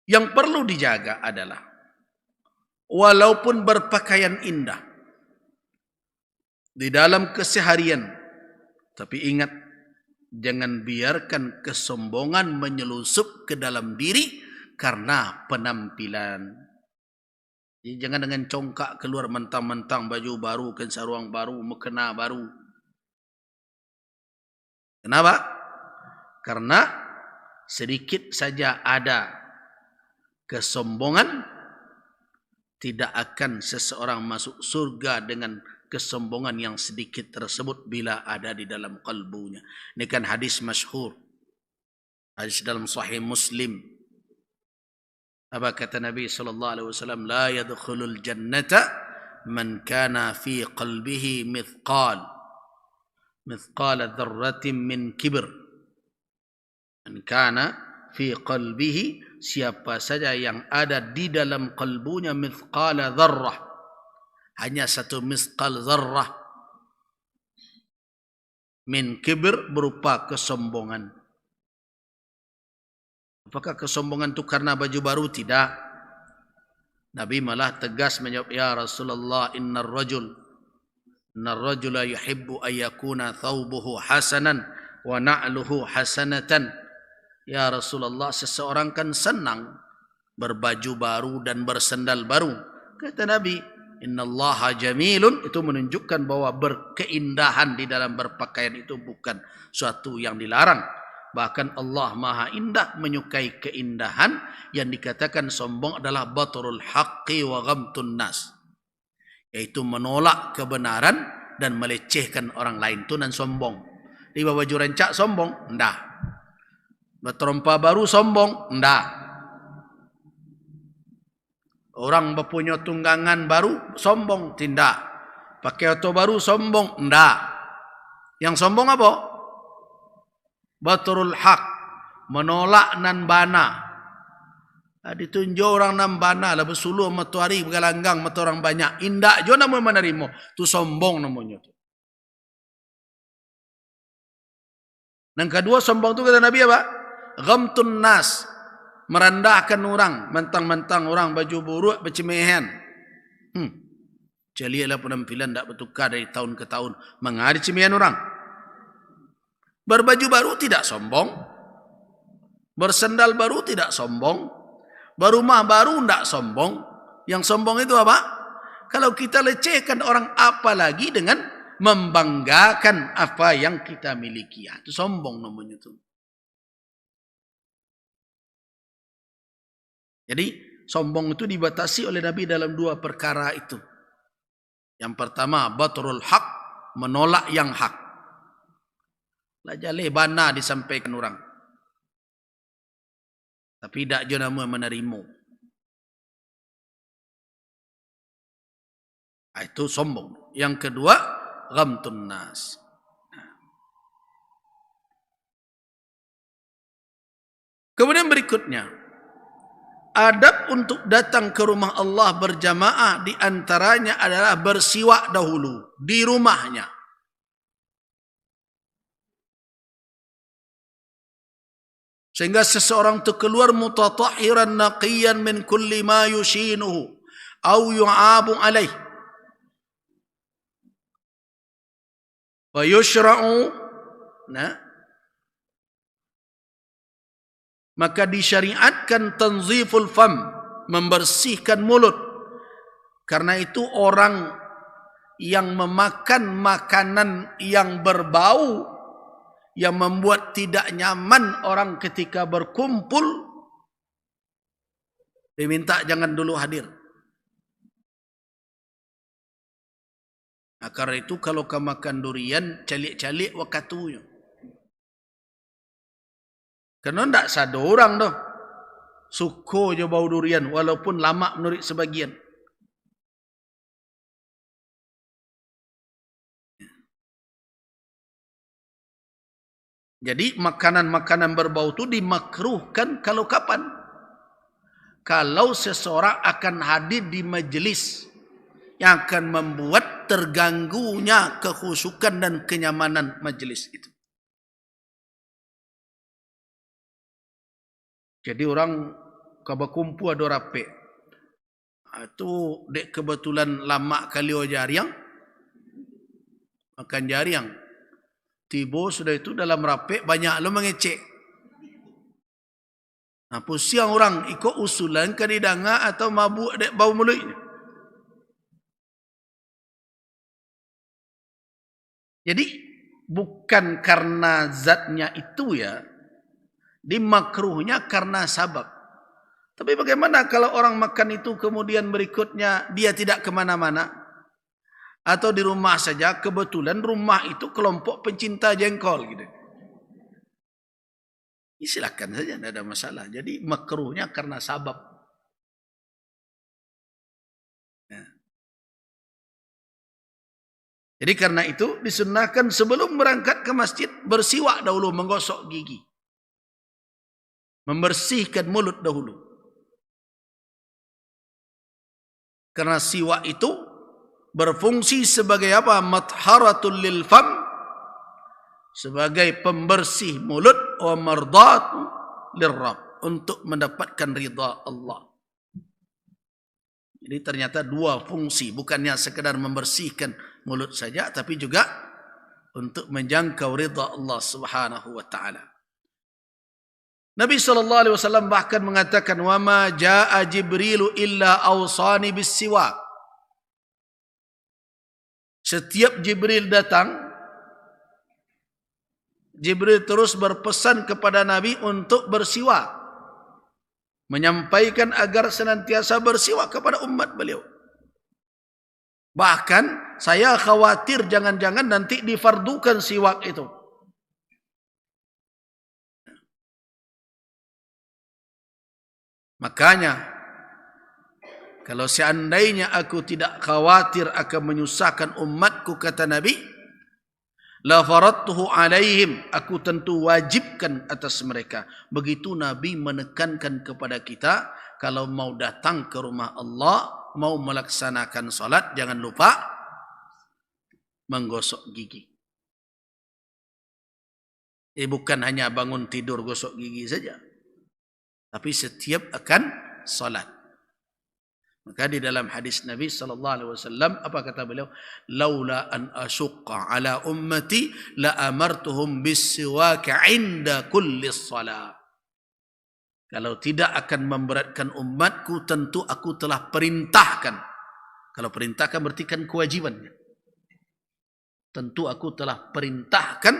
Yang perlu dijaga adalah walaupun berpakaian indah di dalam keseharian, tapi ingat, jangan biarkan kesombongan menyelusup ke dalam diri karena penampilan. Jadi jangan dengan congkak keluar mentang-mentang baju baru, sarung baru, mukena baru. Kenapa? Karena sedikit saja ada kesombongan, tidak akan seseorang masuk surga dengan kesombongan yang sedikit tersebut bila ada di dalam kalbunya. Ini kan hadis masyhur, hadis dalam Sahih Muslim. Apa kata Nabi SAW? La yadkhulul jannata man kana fi qalbihi mithqala dzarratin min kibr. Man kana fi qalbihi, siapa saja yang ada di dalam kalbunya mithqala dzarrah, hanya satu misqal zarrah min kibr, berupa kesombongan. Apakah kesombongan itu karena baju baru? Tidak. Nabi malah tegas menjawab, ya Rasulullah, innar rajula yuhibbu ayyakuna thawbuhu hasanan wa na'luhu hasanatan. Ya Rasulullah, seseorang kan senang berbaju baru dan bersendal baru. Kata Nabi, innallaha jamilun, itu menunjukkan bahwa berkeindahan di dalam berpakaian itu bukan suatu yang dilarang. Bahkan Allah Maha Indah, menyukai keindahan. Yang dikatakan sombong adalah batrul haqqi wa ghamtun nas, yaitu menolak kebenaran dan melecehkan orang lain. Itu nan sombong. Di baju rencak sombong? Enggak. Bertrompa baru sombong? Enggak. Orang berpunya tunggangan baru sombong? Tidak. Pakai auto baru sombong? Enggak. Yang sombong apa? Batrul haq, menolak nan bana. Ditunjuk orang nan bana lah, bersuluh matahari bergalanggang mata orang banyak. Indak jo namanya menerima. Tu sombong namanya tu. Yang kedua sombong tu kata Nabi apa? Ghamtun nas, merendahkan orang, mentang-mentang orang baju buruk bercemehan. Jelilah penampilan tak bertukar dari tahun ke tahun, mengari cemehan orang. Berbaju baru tidak sombong, bersendal baru tidak sombong, berumah baru tidak sombong. Yang sombong itu apa? Kalau kita lecehkan orang, apa lagi dengan membanggakan apa yang kita miliki. Itu sombong namanya itu. Jadi sombong itu dibatasi oleh Nabi dalam dua perkara itu. Yang pertama, batrul haq, menolak yang hak. Lajale bana disampaikan orang, tapi tidak je nama menerima. Itu sombong. Yang kedua, ghamtun nas. Kemudian berikutnya, adab untuk datang ke rumah Allah berjamaah di antaranya adalah bersiwak dahulu di rumahnya. Sehingga seseorang itu keluar mutatahiran naqiyan min kulli ma yushinuhu au yu'abu alaih. Wa yushra'u, maka disyariatkan tanziful fam, membersihkan mulut. Karena itu orang yang memakan makanan yang berbau, yang membuat tidak nyaman orang ketika berkumpul, diminta jangan dulu hadir. Nah, karena itu kalau kau makan durian, calik-calik wakatunya. Karena tidak satu orang dah suka je bau durian, walaupun lama menurut sebagian. Jadi makanan-makanan berbau itu dimakruhkan kalau kapan? Kalau seseorang akan hadir di majlis yang akan membuat terganggunya kekhusyukan dan kenyamanan majlis itu. Jadi orang kabakumpu ada rape. Itu dek kebetulan lama kali jariang, makan jariang. Tibo sudah itu dalam rape banyak lo mengecek. Nah, pusiang orang ikut usulan kadidanga atau mabuk dek bau mulut. Jadi bukan karena zatnya itu ya, dimakruhnya karena sabab. Tapi bagaimana kalau orang makan itu kemudian berikutnya dia tidak kemana-mana? Atau di rumah saja, kebetulan rumah itu kelompok pencinta jengkol gitu. Silakan saja, tidak ada masalah. Jadi makruhnya karena sabab. Ya. Jadi karena itu disunnahkan sebelum berangkat ke masjid bersiwak dahulu, menggosok gigi. Membersihkan mulut dahulu. Karena siwak itu berfungsi sebagai apa? Mathharatul lil fam. Sebagai pembersih mulut, wa mardatu lirrab, untuk mendapatkan ridha Allah. Jadi ternyata dua fungsi, bukannya sekedar membersihkan mulut saja, tapi juga untuk menjangkau ridha Allah Subhanahu wa taala. Nabi SAW bahkan mengatakan, wa ma jaa Jibrilu illa awsani bis siwak. Setiap Jibril datang, Jibril terus berpesan kepada Nabi untuk bersiwak. Menyampaikan agar senantiasa bersiwak kepada umat beliau. Bahkan saya khawatir jangan-jangan nanti difardukan siwak itu. Makanya, kalau seandainya aku tidak khawatir akan menyusahkan umatku, kata Nabi, la faradtuhu alaihim, aku tentu wajibkan atas mereka. Begitu Nabi menekankan kepada kita, kalau mau datang ke rumah Allah, mau melaksanakan salat, jangan lupa menggosok gigi. Bukan hanya bangun tidur gosok gigi saja, tapi setiap akan salat. Maka di dalam hadis Nabi SAW, apa kata beliau? Laula an asyqa ala ummati la amartuhum bis-siwak 'inda kulli shalah. Kalau tidak akan memberatkan umatku, tentu aku telah perintahkan. Kalau perintahkan berarti kan kewajibannya. Tentu aku telah perintahkan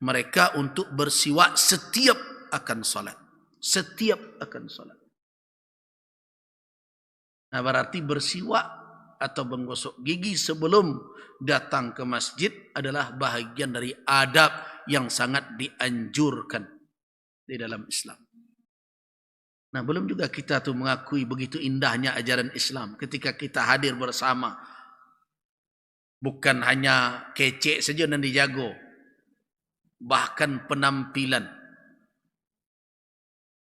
mereka untuk bersiwak setiap akan salat. Setiap akan salat. Nah, berarti bersiwak atau menggosok gigi sebelum datang ke masjid adalah bahagian dari adab yang sangat dianjurkan di dalam Islam. Nah, belum juga kita tuh mengakui begitu indahnya ajaran Islam ketika kita hadir bersama. Bukan hanya kecek saja dan dijago, bahkan penampilan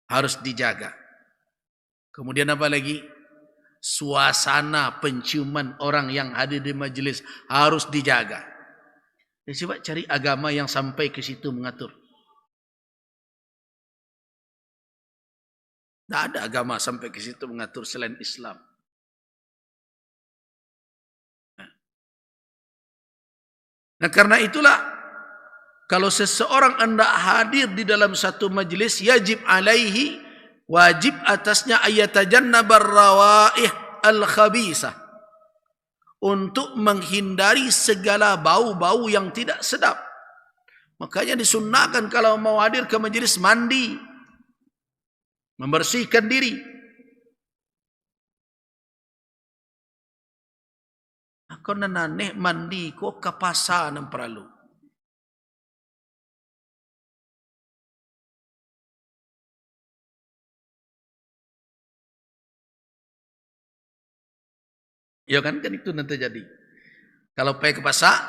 harus dijaga. Kemudian apa lagi? Suasana penciuman orang yang hadir di majelis harus dijaga. Coba cari agama yang sampai ke situ mengatur. Tidak ada agama sampai ke situ mengatur selain Islam. Nah, karena itulah kalau seseorang hendak hadir di dalam satu majelis, yajib alaihi, wajib atasnya ayatajannabar rawaih al-khabisah, untuk menghindari segala bau-bau yang tidak sedap. Makanya disunnahkan kalau mau hadir ke majelis mandi, membersihkan diri. Aku nananeh mandi ko kapasan perlu. Ya kan itu nanti jadi. Kalau pergi ke pasar,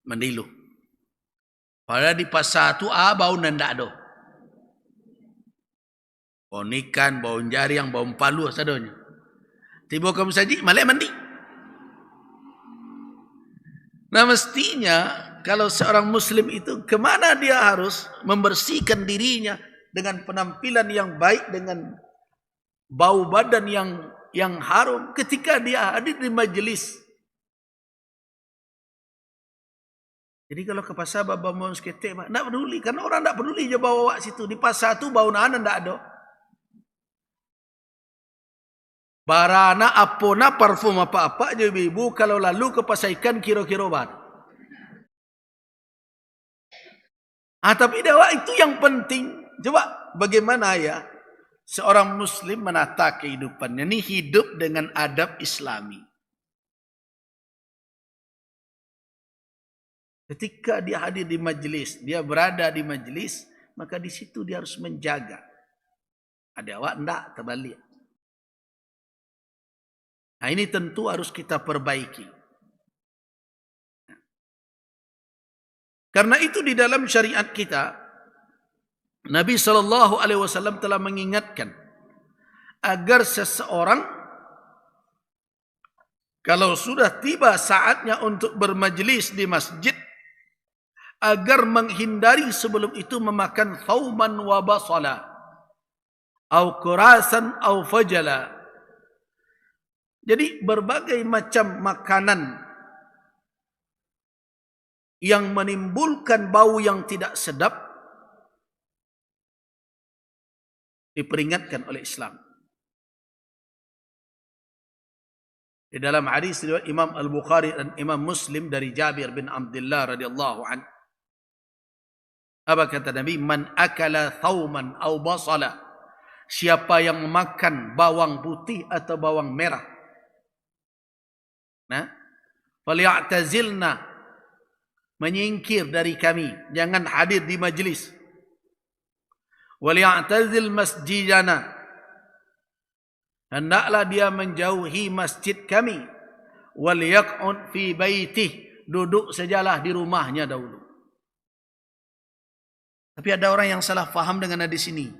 mandilu. Padahal di pasar tu bau nanda do. Bau ikan, bau jariang, bau palu sadonya. Tiba kamu saji, malah mandi. Nah, mestinya kalau seorang muslim itu kemana dia harus membersihkan dirinya, dengan penampilan yang baik, dengan bau badan yang harum ketika dia hadir di majelis. Jadi kalau ke pasar bawa bau seketik, tak peduli. Karena orang tak peduli je bawa awak situ. Di pasar tu bau nahan tak ada. Barana apona parfum apa-apa je ibu kalau lalu ke pasar ikan kira-kira bat. Tapi dewa itu yang penting. Coba bagaimana ya seorang muslim menata kehidupannya. Ini hidup dengan adab islami. Ketika dia hadir di majelis, dia berada di majelis, maka di situ dia harus menjaga. Ada awak enggak terbalik. Nah ini tentu harus kita perbaiki. Karena itu di dalam syariat kita, Nabi SAW telah mengingatkan agar seseorang kalau sudah tiba saatnya untuk bermajlis di masjid, agar menghindari sebelum itu memakan thawman wa basala au kurasan au fajala. Jadi berbagai macam makanan yang menimbulkan bau yang tidak sedap diperingatkan oleh Islam. Di dalam hadis riwayat Imam Al-Bukhari dan Imam Muslim dari Jabir bin Abdullah radhiyallahu anhu, apa kata Nabi? Man akala thawman au basala. Siapa yang memakan bawang putih atau bawang merah. Nah, falyatazilna, menyingkir dari kami, jangan hadir di majlis. Walyatazil masjidana, hendaklah dia menjauhi masjid kami. Walyaq'ud fi baitih, duduk sajalah di rumahnya dahulu. Tapi ada orang yang salah faham dengan hadis ini.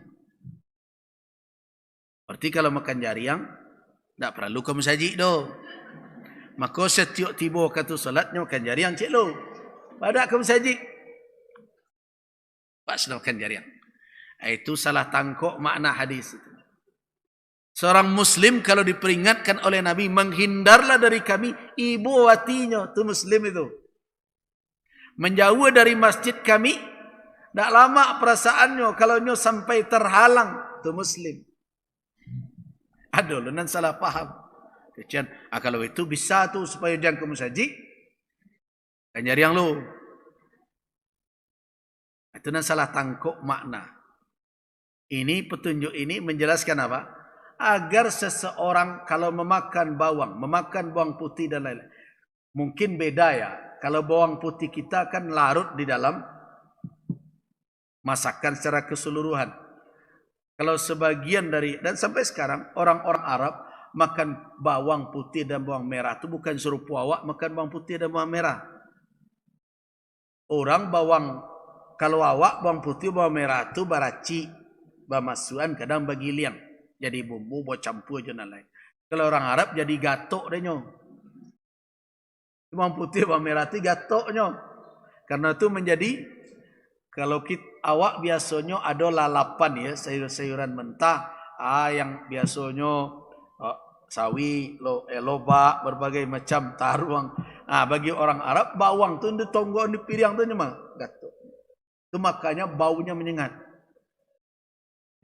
Berarti kalau makan jariang, tak perlu ke masjid doh. Maka setiap tiba kata salatnya makan jariang cik lo. Pada ke masjid. Pak sudah makan jariang. Itu salah tangkap makna hadis itu. Seorang muslim kalau diperingatkan oleh Nabi, menghindarlah dari kami, ibu hatinya, itu muslim itu. Menjauh dari masjid kami, tak lama perasaannya kalau nyo sampai terhalang, itu muslim. Aduh, lu nan salah paham. Kalau itu bisa tu supaya jangan ke masjid, kan jariang lu. Itu nan salah tangkap makna. Ini petunjuk ini menjelaskan apa? Agar seseorang kalau memakan bawang putih dan lain-lain. Mungkin beda ya. Kalau bawang putih kita kan larut di dalam masakan secara keseluruhan. Kalau sebagian dari, dan sampai sekarang orang-orang Arab makan bawang putih dan bawang merah itu bukan suruh puawak makan bawang putih dan bawang merah. Orang kalau awak bawang putih bawang merah itu baraci, bamasuan kadang bagi liang. Jadi bumbu buat campur je dan lain. Kalau orang Arab jadi gatok deh nyo. Bawang putih bawang merah itu gatok nyo. Karena itu menjadi, kalau awak biasanya ada lalapan ya, sayur-sayuran mentah, yang biasanya sawi, lobak, berbagai macam taruang. Bagi orang Arab bawang tu di tonggok di piring tu memang gatuk. Itu makanya baunya menyengat.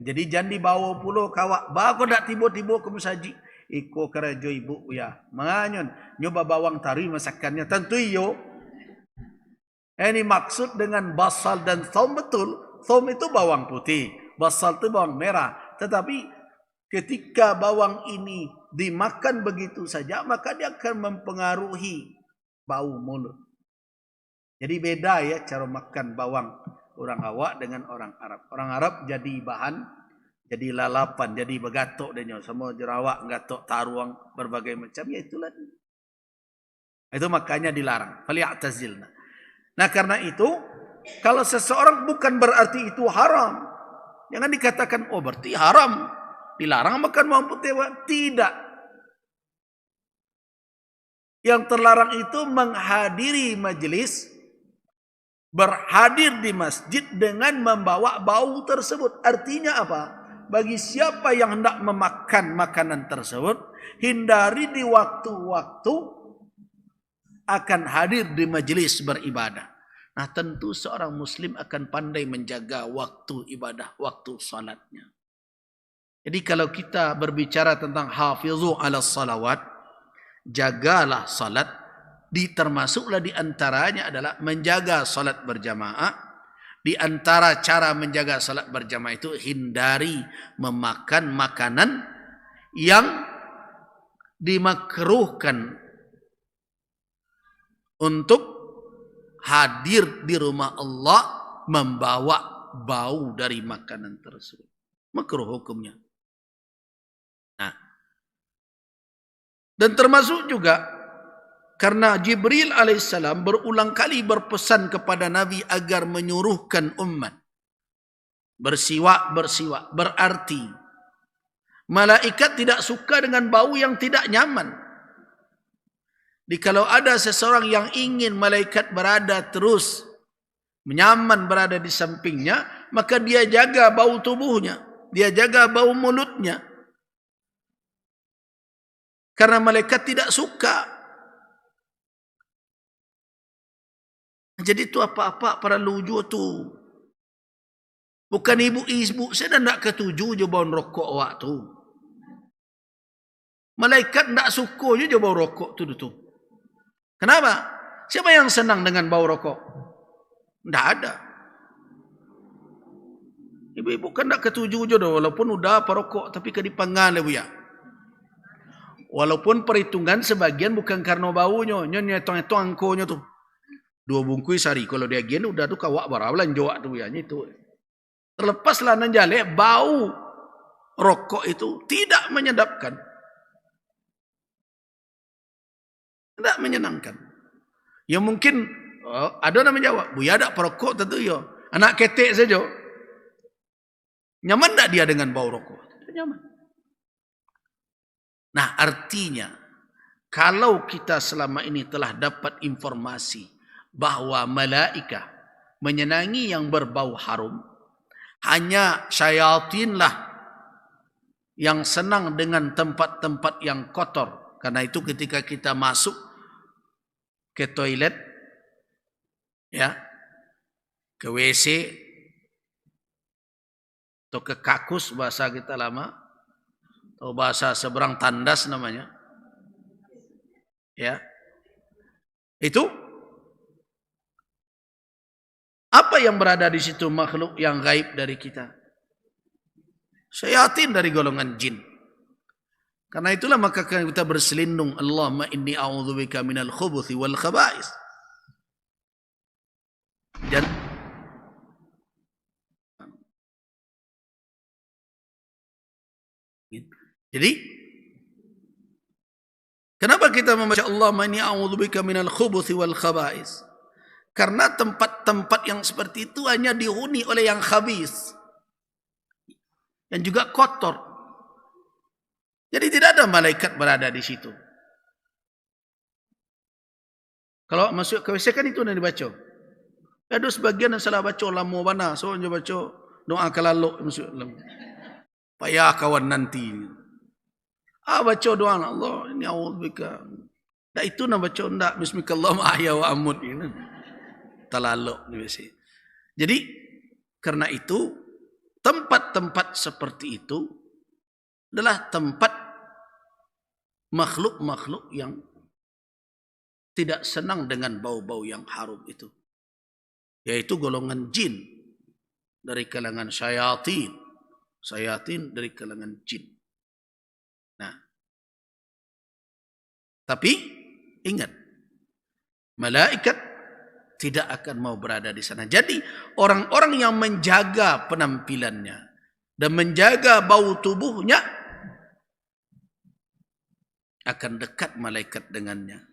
Jadi jangan dibawa pulau kawak. Bago dak tiba-tiba ke masjid. Iko kerajo ibu ya. Manganyon nyoba bawang tari masakannya tentu iyo. Ini maksud dengan basal dan thawm betul. Thawm itu bawang putih, basal itu bawang merah. Tetapi ketika bawang ini dimakan begitu saja, maka dia akan mempengaruhi bau mulut. Jadi beda ya cara makan bawang orang awak dengan orang Arab. Orang Arab jadi bahan, jadi lalapan, jadi begatok dia semua jerawat, gatok, taruang, berbagai macam. Ya itulah. Itu makanya dilarang. Falyatazilna. Nah karena itu, kalau seseorang bukan berarti itu haram. Jangan dikatakan, oh berarti haram. Dilarang makan bawang putih. Tidak. Yang terlarang itu menghadiri majelis berhadir di masjid dengan membawa bau tersebut. Artinya apa? Bagi siapa yang hendak memakan makanan tersebut, hindari di waktu-waktu akan hadir di majelis beribadah. Nah, tentu seorang muslim akan pandai menjaga waktu ibadah, waktu salatnya. Jadi kalau kita berbicara tentang hafizu ala salawat, jagalah salat, termasuklah di antaranya adalah menjaga salat berjamaah. Di antara cara menjaga salat berjamaah itu hindari memakan makanan yang dimakruhkan untuk hadir di rumah Allah membawa bau dari makanan tersebut. Makruh hukumnya. Nah, dan termasuk juga karena Jibril alaihissalam berulang kali berpesan kepada Nabi agar menyuruhkan umat bersiwak, berarti malaikat tidak suka dengan bau yang tidak nyaman. Jadi kalau ada seseorang yang ingin malaikat berada terus nyaman berada di sampingnya, maka dia jaga bau tubuhnya, dia jaga bau mulutnya. Karena malaikat tidak suka. Jadi itu apa-apa para luju tu. Bukan ibu-ibu, saya dah tak ketuju je bau rokok awak tu. Malaikat tak suka je bau rokok tu. Kenapa? Siapa yang senang dengan bau rokok? Tak ada. Ibu-ibu kan tak ketuju je dah, walaupun udah perokok tapi kedipangan lah ya. Walaupun perhitungan sebagian bukan karena baunya, nyonya tong-tong angkonya tu. 2 bungkus sehari. Kalau dia gini udah tu kawak barawalan jawak tu ya itu. Terlepaslah nanjale bau rokok itu tidak menyedapkan. Tidak menyenangkan. Ya mungkin ada nama jawab, "Buya ada perokok tentu ya. Anak ketek saja." Nyaman tak dia dengan bau rokok? Tidak nyaman. Nah, artinya kalau kita selama ini telah dapat informasi bahwa malaikat menyenangi yang berbau harum, hanya syaitanlah yang senang dengan tempat-tempat yang kotor. Karena itu ketika kita masuk ke toilet, ya, ke WC atau ke kakus bahasa kita lama, atau bahasa seberang tandas namanya, ya, itu apa yang berada di situ? Makhluk yang gaib dari kita, syaitan dari golongan jin. Karena itulah maka kita berselindung, Allahumma inni a'udzubika minal khubuthi wal khaba'is. Dan jadi kenapa kita membaca Allahumma inni a'udzubika minal khubuthi wal khaba'is? Karena tempat-tempat yang seperti itu hanya dihuni oleh yang khabis dan juga kotor. Jadi tidak ada malaikat berada di situ. Kalau masuk ke WC kan itu yang dibaca. Ada sebagian yang salah baca lama bana, so dia baca doa kalalok masuk dalam. Payah kawan nanti. Baca doa Allah ini a'udzubika. Dak itu nak baca ndak bismikallahumma ahya wa amut ini. Talalok di WC. Jadi karena itu tempat-tempat seperti itu adalah tempat makhluk-makhluk yang tidak senang dengan bau-bau yang harum itu. Yaitu golongan jin dari kalangan syaitan. Syaitan dari kalangan jin. Nah, tapi ingat, malaikat tidak akan mau berada di sana. Jadi orang-orang yang menjaga penampilannya dan menjaga bau tubuhnya akan dekat malaikat dengannya.